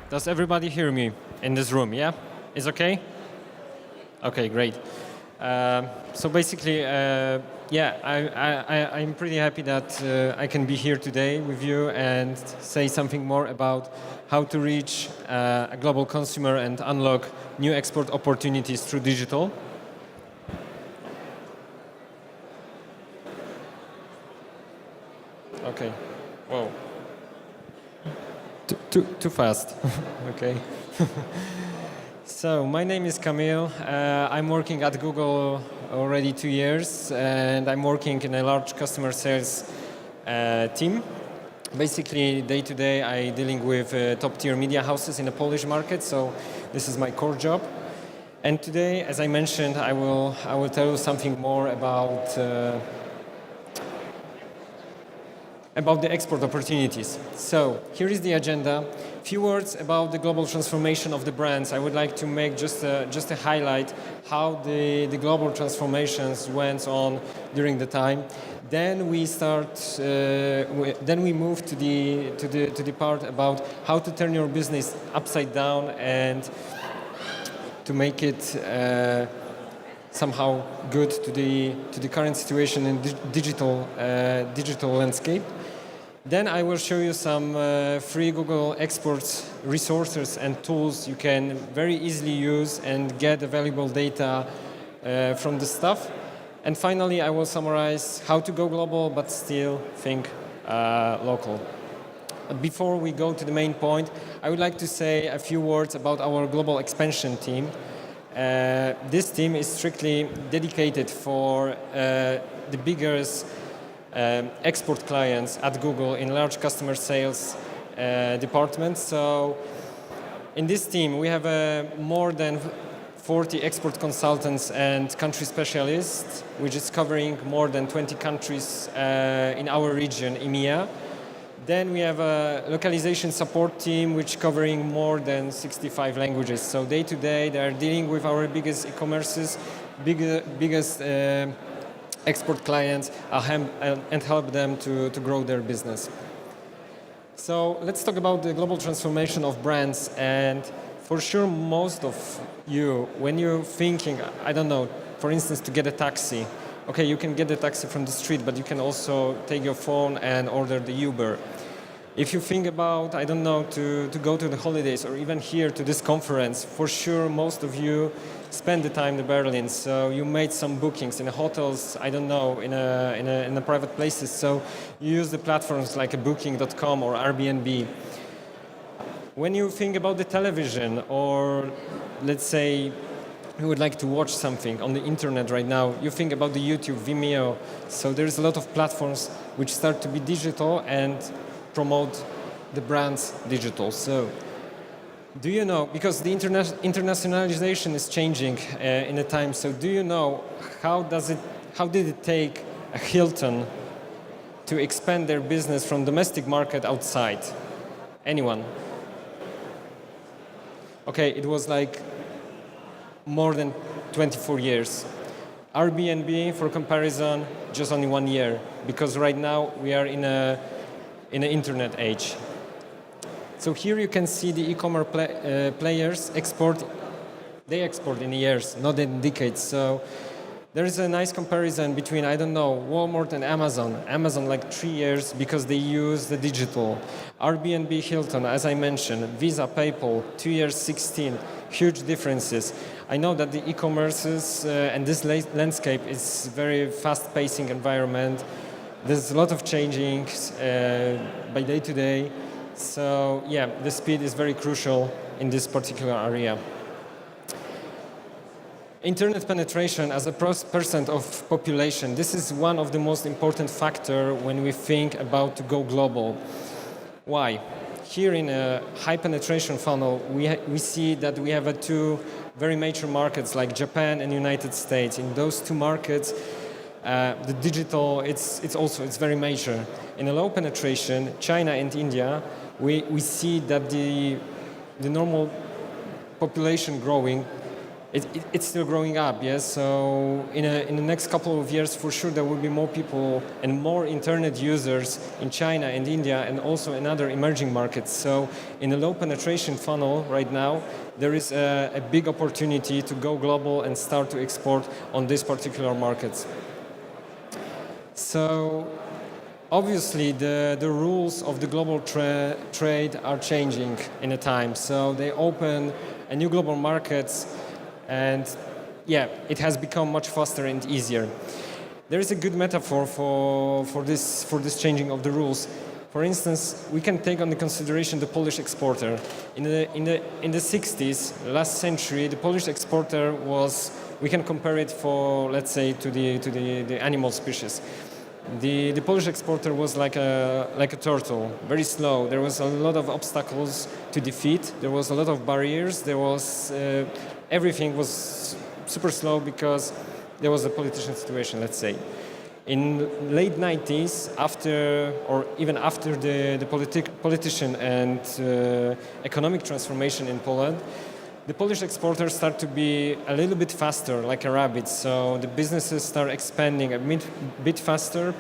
Does everybody hear me in this room? Yeah? Is okay? Okay, great. So basically, I'm pretty happy that I can be here today with you and say something more about how to reach a global consumer and unlock new export opportunities through digital. Okay. Whoa. Too fast. Okay. So my name is Kamil. I'm working at Google already 2 years, and I'm working in a large customer sales team. Basically, day to day, I'm dealing with top-tier media houses in the Polish market. So this is my core job. And today, as I mentioned, I will tell you something more about the export opportunities. So here is the agenda. Few words about the global transformation of the brands. I would like to make just a highlight how the global transformations went on during the time. Then we move to the part about how to turn your business upside down and to make it somehow good to the current situation in digital landscape. Then I will show you some free Google Exports resources and tools you can very easily use and get the valuable data from the stuff. And finally, I will summarize how to go global but still think local. But before we go to the main point, I would like to say a few words about our global expansion team. This team is strictly dedicated for the biggest export clients at Google in large customer sales departments. So in this team, we have more than 40 export consultants and country specialists, which is covering more than 20 countries in our region, EMEA. Then we have a localization support team, which covering more than 65 languages. So day to day, they are dealing with our biggest e-commerces, biggest export clients and help them to grow their business. So let's talk about the global transformation of brands. And for sure, most of you, when you're thinking, I don't know, for instance, to get a taxi, okay, you can get the taxi from the street, but you can also take your phone and order the Uber. If you think about, I don't know, to go to the holidays or even here to this conference, for sure most of you spend the time in Berlin. So you made some bookings in the hotels, I don't know, in a private places. So you use the platforms like a booking.com or Airbnb. When you think about the television or let's say you would like to watch something on the internet right now, you think about the YouTube, Vimeo. So there's a lot of platforms which start to be digital and promote the brands digital. So do you know, because the internationalization is changing in the time, so do you know how did it take a Hilton to expand their business from domestic market outside? Anyone? Okay, it was like more than 24 years. Airbnb, for comparison, just only 1 year, because right now we are in an internet age. So here you can see the e-commerce players export in years, not in decades. So there is a nice comparison between, I don't know, Walmart and Amazon. Amazon like 3 years because they use the digital. Airbnb, Hilton, as I mentioned, Visa, PayPal, 2 years, 16, huge differences. I know that the e-commerces and this landscape is very fast-pacing environment. There's a lot of changing by day to day. So yeah, the speed is very crucial in this particular area. Internet penetration as a percent of population, this is one of the most important factors when we think about to go global. Why? Here in a high penetration funnel, we see that we have two very major markets like Japan and United States. In those two markets, the digital, it's very major. In a low penetration, China and India, we see that the normal population growing it's still growing up, yes. So in the next couple of years, for sure, there will be more people and more internet users in China and India, and also in other emerging markets. So in a low penetration funnel right now, there is a big opportunity to go global and start to export on these particular markets. So obviously, the rules of the global trade are changing in a time. So they open a new global markets, and yeah, it has become much faster and easier. There is a good metaphor for this changing of the rules. For instance, we can take under consideration the Polish exporter. In the 60s, last century, the Polish exporter was, we can compare it for, let's say, to the animal species. The Polish exporter was like a turtle, very slow. There was a lot of obstacles to defeat. There was a lot of barriers. There was everything was super slow because there was a political situation, let's say. In late 90s, after the politician and economic transformation in Poland, the Polish exporters start to be a little bit faster, like a rabbit. So the businesses start expanding a bit faster.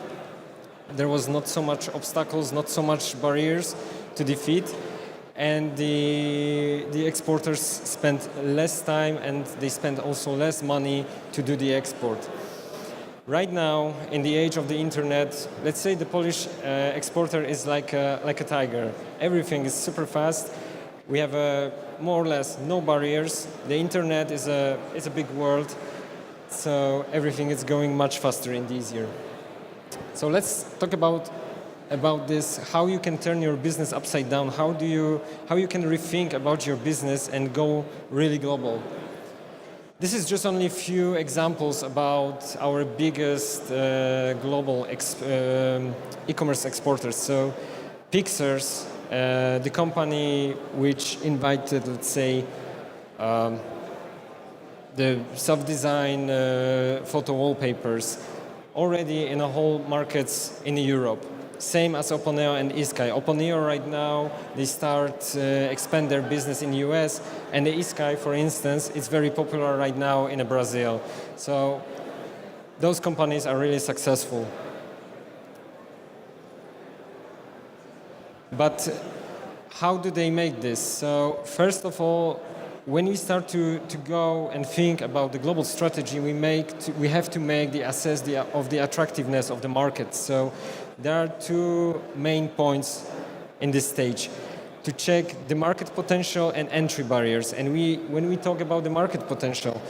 There was not so much obstacles, not so much barriers to defeat. And the exporters spent less time, and they spent also less money to do the export. Right now, in the age of the internet, let's say the Polish exporter is like a tiger. Everything is super fast. We have more or less no barriers. The internet is a big world, so everything is going much faster and easier. So let's talk about this, how you can turn your business upside down, how you can rethink about your business and go really global. This is just only a few examples about our biggest global e-commerce exporters. So Pixars, the company which invited, let's say, the self-design photo wallpapers, already in a whole markets in Europe. Same as Oponeo and eSky. Oponeo right now, they start expand their business in the US, and the eSky, for instance, is very popular right now in Brazil. So those companies are really successful. But how do they make this? So first of all, when we start to go and think about the global strategy, we have to make the assess of the attractiveness of the market. So there are two main points in this stage: to check the market potential and entry barriers. And when we talk about the market potential,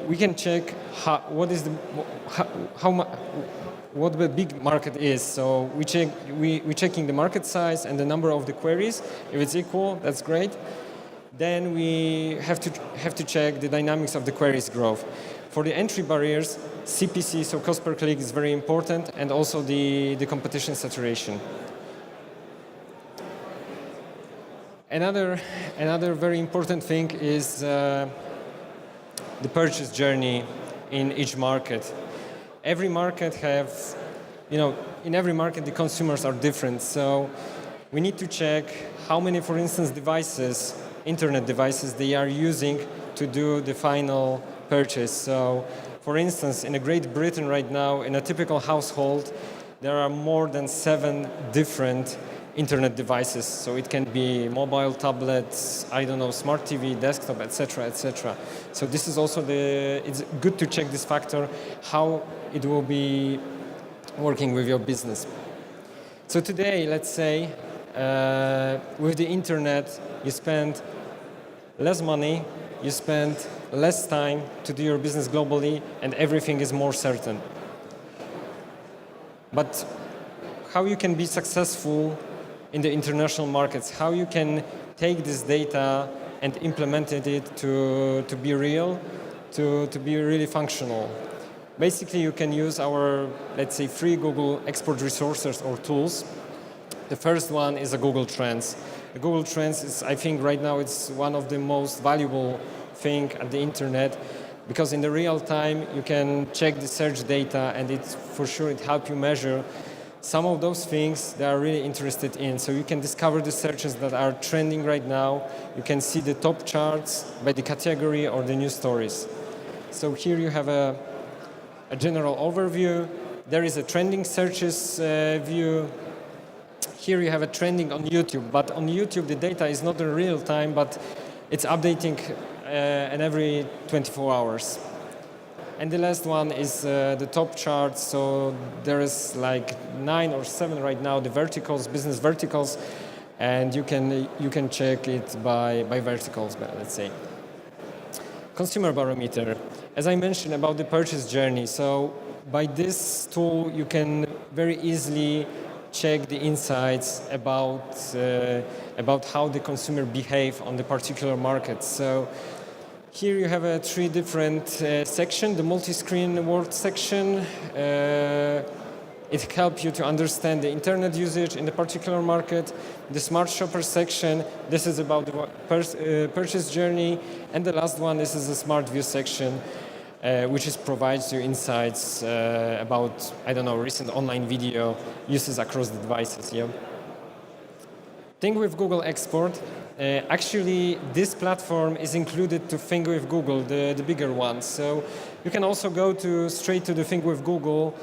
we can check what the big market is. So we're checking the market size and the number of the queries. If it's equal, that's great. Then we have to check the dynamics of the queries growth. For the entry barriers, CPC, so cost per click, is very important, and also the competition saturation. Another very important thing is the purchase journey in each market. Every market in every market the consumers are different, so we need to check how many, for instance, internet devices they are using to do the final purchase. So, for instance, in Great Britain right now, in a typical household, there are more than 7 different internet devices. So it can be mobile, tablets, I don't know, smart TV, desktop, etc., etc. So this is also it's good to check this factor, how it will be working with your business. So today, let's say, with the internet, you spend less money, you spend less time to do your business globally, and everything is more certain. But how you can be successful in the international markets, how you can take this data and implement it to be real, to be really functional. Basically, you can use our, let's say, free Google export resources or tools. The first one is a Google Trends. The Google Trends is, I think, right now it's one of the most valuable thing at the internet, because in the real time you can check the search data, and for sure it helps you measure some of those things they are really interested in. So you can discover the searches that are trending right now. You can see the top charts by the category or the news stories. So here you have a general overview. There is a trending searches view. Here you have a trending on YouTube, but on YouTube the data is not in real time, but it's updating and every 24 hours. And the last one is the top chart. So there is like 9 or 7 right now, the verticals, business verticals, and you can check it by verticals, let's say. Consumer barometer. As I mentioned about the purchase journey, so by this tool you can very easily check the insights about how the consumer behave on the particular market. So here you have 3 different sections. The multi-screen world section, it helps you to understand the internet usage in the particular market. The smart shopper section, this is about the purchase journey. And the last one, this is the smart view section, which provides you insights about, I don't know, recent online video uses across the devices. Yeah. Thing with Google Export, actually this platform is included to Thing with Google, the bigger one. So you can also go straight to the Thing with Google,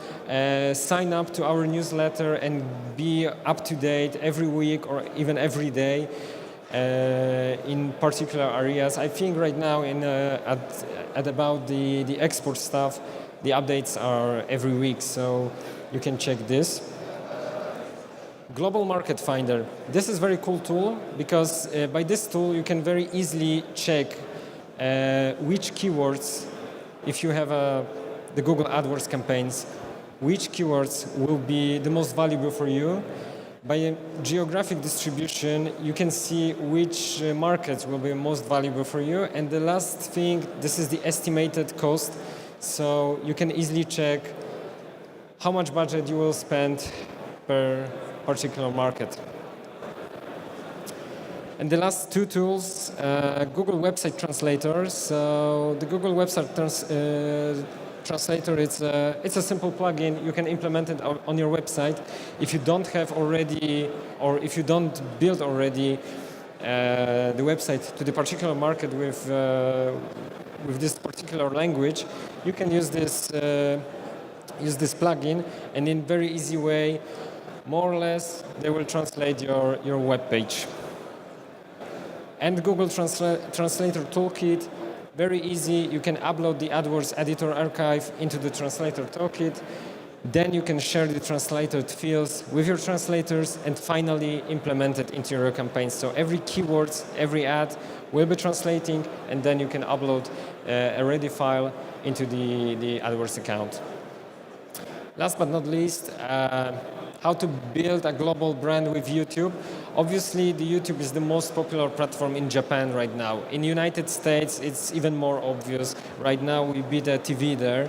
sign up to our newsletter and be up to date every week or even every day in particular areas. I think right now at about the export stuff, the updates are every week, so you can check this. Global Market Finder. This is a very cool tool because by this tool you can very easily check which keywords, if you have the Google AdWords campaigns, which keywords will be the most valuable for you. By a geographic distribution, you can see which markets will be most valuable for you. And the last thing, this is the estimated cost. So you can easily check how much budget you will spend per particular market. And the last 2 tools, Google Website Translator. So the Google Website Translator, it's a simple plugin. You can implement it on your website. If you don't have already, or if you don't build already the website to the particular market with this particular language, you can use this plugin, and in very easy way, more or less, they will translate your web page. And Google Translator Toolkit, very easy. You can upload the AdWords editor archive into the Translator Toolkit. Then you can share the translated fields with your translators and finally implement it into your campaigns. So every keyword, every ad will be translating, and then you can upload a ready file into the AdWords account. Last but not least, how to build a global brand with YouTube. Obviously, the YouTube is the most popular platform in Japan right now. In the United States, it's even more obvious. Right now, we beat a TV there.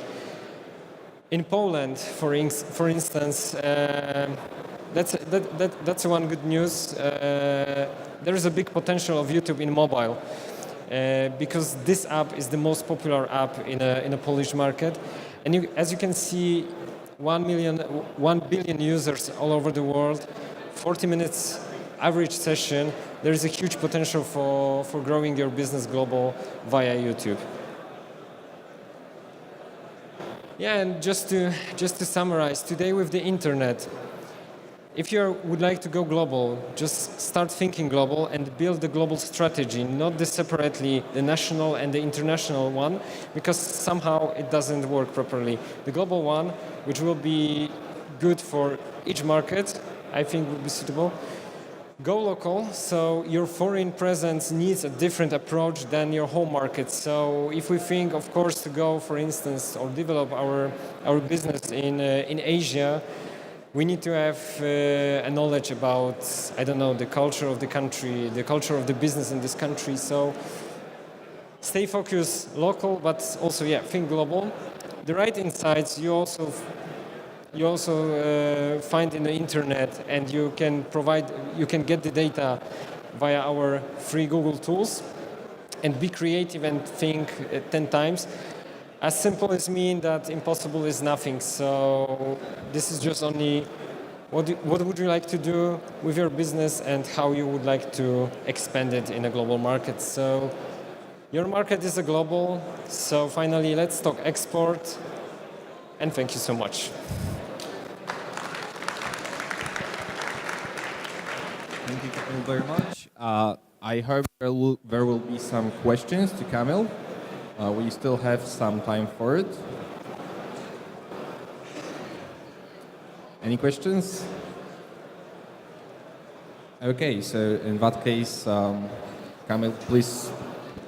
In Poland, for instance, that's one good news. There is a big potential of YouTube in mobile because this app is the most popular app in a Polish market. And as you can see, 1 billion users all over the world, 40 minutes average session. There is a huge potential for growing your business global via YouTube. Yeah, and just to summarize, today with the internet, if you would like to go global, just start thinking global and build the global strategy, not separately the national and the international one, because somehow it doesn't work properly. The global one, which will be good for each market, I think will be suitable. Go local, so your foreign presence needs a different approach than your home market. So if we think, of course, to go, for instance, or develop our business in Asia, we need to have a knowledge about, I don't know, the culture of the country, the culture of the business in this country. So stay focused local, but also, yeah, think global. The right insights you also find in the internet, and you can get the data via our free Google tools, and be creative and think 10 times. As simple as mean that impossible is nothing. So this is just only what would you like to do with your business and how you would like to expand it in a global market. So your market is a global, so finally let's talk export, and thank you so much. Thank you, Kamil, very much. I hope there will be some questions to Kamil. We still have some time for it. Any questions? Okay, so in that case, Kamil, please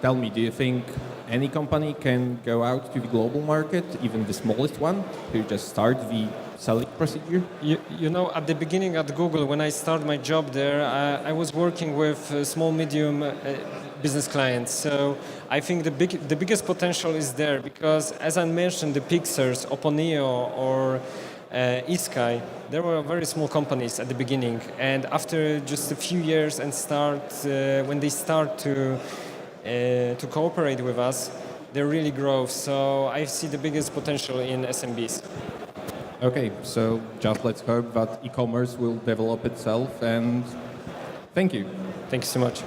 tell me, do you think any company can go out to the global market, even the smallest one, to just start the selling procedure? You know, at the beginning at Google, when I started my job there, I was working with small, medium business clients. So I think the biggest potential is there because, as I mentioned, the Pixars, Oponeo, or eSky, they were very small companies at the beginning, and after just a few years and when they start to cooperate with us, they really grow. So I see the biggest potential in SMBs. Okay, so just let's hope that e-commerce will develop itself, and thank you. Thank you so much.